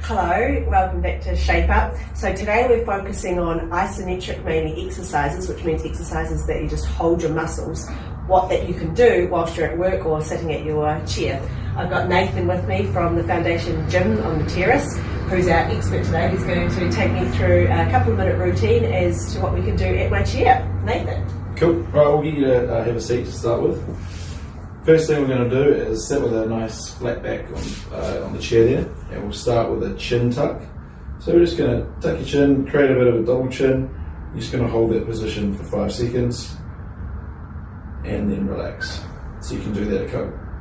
Hello, welcome back to Shape Up. So today we're focusing on isometric mainly exercises, which means exercises that you just hold your muscles, what that you can do whilst you're at work or sitting at your chair. I've got Nathan with me from the Foundation Gym on the Terrace, who's our expert today. He's going to take me through a couple of minute routine as to what we can do at my chair. Nathan. Cool. Right, we'll get you to have a seat to start with. First thing we're going to do is sit with a nice flat back on the chair there, and we'll start with a chin tuck. So we're just going to tuck your chin, create a bit of a double chin. You're just going to hold that position for 5 seconds and then relax. So you can do that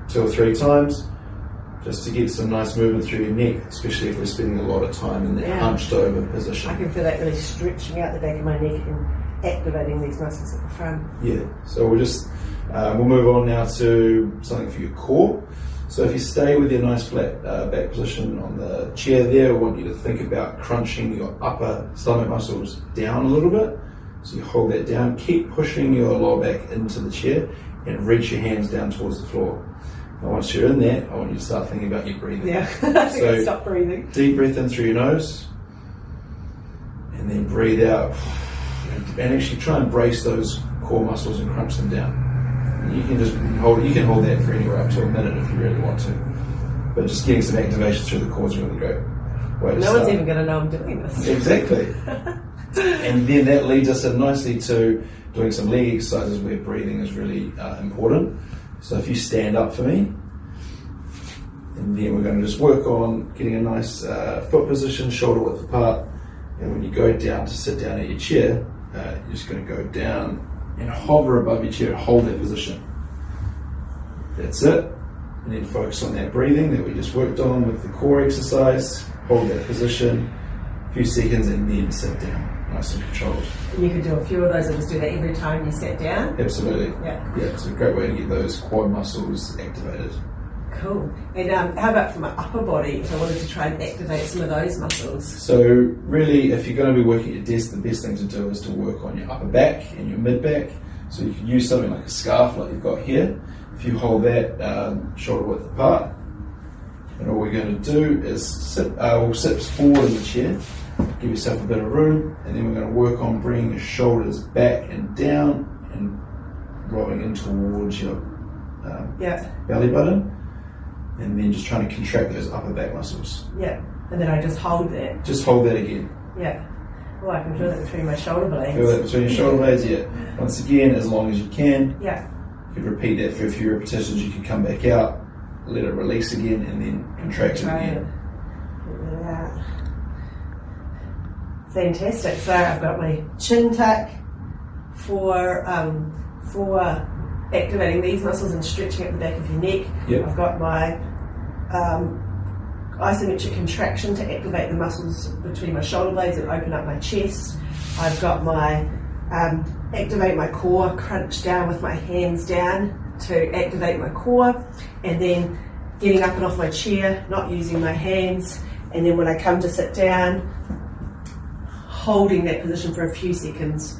2 or 3 times just to get some nice movement through your neck, especially if we're spending a lot of time in that hunched over position. I can feel that really stretching out the back of my neck and activating these muscles at the front. Yeah, so we'll move on now to something for your core. So if you stay with your nice flat back position on the chair there, I want you to think about crunching your upper stomach muscles down a little bit. So you hold that down, keep pushing your lower back into the chair and reach your hands down towards the floor. And once you're in there, I want you to start thinking about your breathing. Yeah, I think I stop breathing. Deep breath in through your nose and then breathe out. And actually try and brace those core muscles and crunch them down. You can just hold that for anywhere up to a minute if you really want to. But just getting some activation through the core is really great. No one's even going to know I'm doing this. Exactly. And then that leads us in nicely to doing some leg exercises where breathing is really important. So if you stand up for me, and then we're going to just work on getting a nice foot position, shoulder width apart. And when you go down to sit down at your chair, you're just going to go down and hover above your chair and hold that position. That's it. And then focus on that breathing that we just worked on with the core exercise. Hold that position a few seconds and then sit down, nice and controlled. And you could do a few of those and just do that every time you sit down? Absolutely. Yeah, it's a great way to get those quad muscles activated. Cool. And how about for my upper body, if I wanted to try and activate some of those muscles? So really, if you're going to be working at your desk, the best thing to do is to work on your upper back and your mid back. So you can use something like a scarf like you've got here. If you hold that shoulder width apart, and all we're going to do is we'll sit forward in the chair, give yourself a bit of room, and then we're going to work on bringing your shoulders back and down and rolling in towards your belly button. And then just trying to contract those upper back muscles. Yeah, and then I just hold that. Just hold that again. Yeah. Oh, I can feel that between my shoulder blades. Feel that between your shoulder blades, yeah. Once again, as long as you can. Yeah. You could repeat that for a few repetitions. You can come back out, let it release again, and then contract it again. Yeah. Fantastic. So I've got my chin tuck for activating these muscles and stretching at the back of your neck. Yep. I've got my isometric contraction to activate the muscles between my shoulder blades and open up my chest. I've got my activate my core, crunch down with my hands down to activate my core, and then getting up and off my chair, not using my hands, and then when I come to sit down, holding that position for a few seconds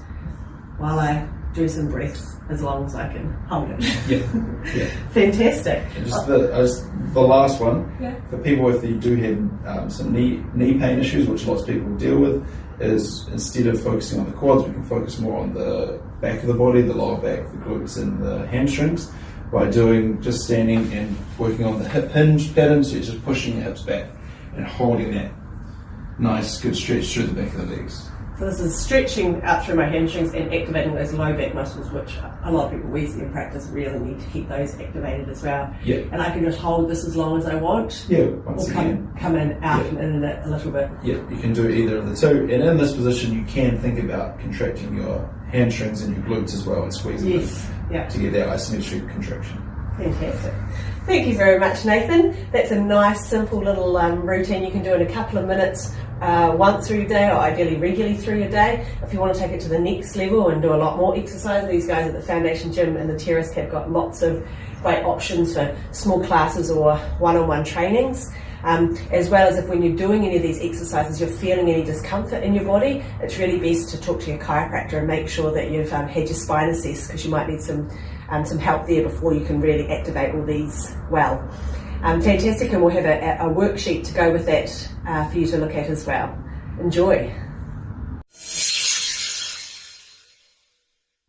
while I do some breaths as long as I can hold it. Yeah. Fantastic. And just the last one, for people if you do have some knee pain issues, which lots of people deal with, is instead of focusing on the quads, we can focus more on the back of the body, the lower back, the glutes and the hamstrings, by just standing and working on the hip hinge pattern, so you're just pushing your hips back and holding that nice good stretch through the back of the legs. So this is stretching out through my hamstrings and activating those low back muscles, which a lot of people we see in practice really need to keep those activated as well. Yeah. And I can just hold this as long as I want. Yeah, once again. Come in, out and in a little bit. Yeah, you can do either of the two. And in this position, you can think about contracting your hamstrings and your glutes as well and squeezing them to get that isometric contraction. Fantastic. Thank you very much, Nathan. That's a nice, simple little routine you can do in a couple of minutes once through your day, or ideally regularly through your day. If you want to take it to the next level and do a lot more exercise, these guys at the Foundation Gym and the Terrace have got lots of great options for small classes or one-on-one trainings. As well as if when you're doing any of these exercises you're feeling any discomfort in your body, it's really best to talk to your chiropractor and make sure that you've had your spine assessed, because you might need some help there before you can really activate all these well. Fantastic, and we'll have a worksheet to go with that for you to look at as well. Enjoy.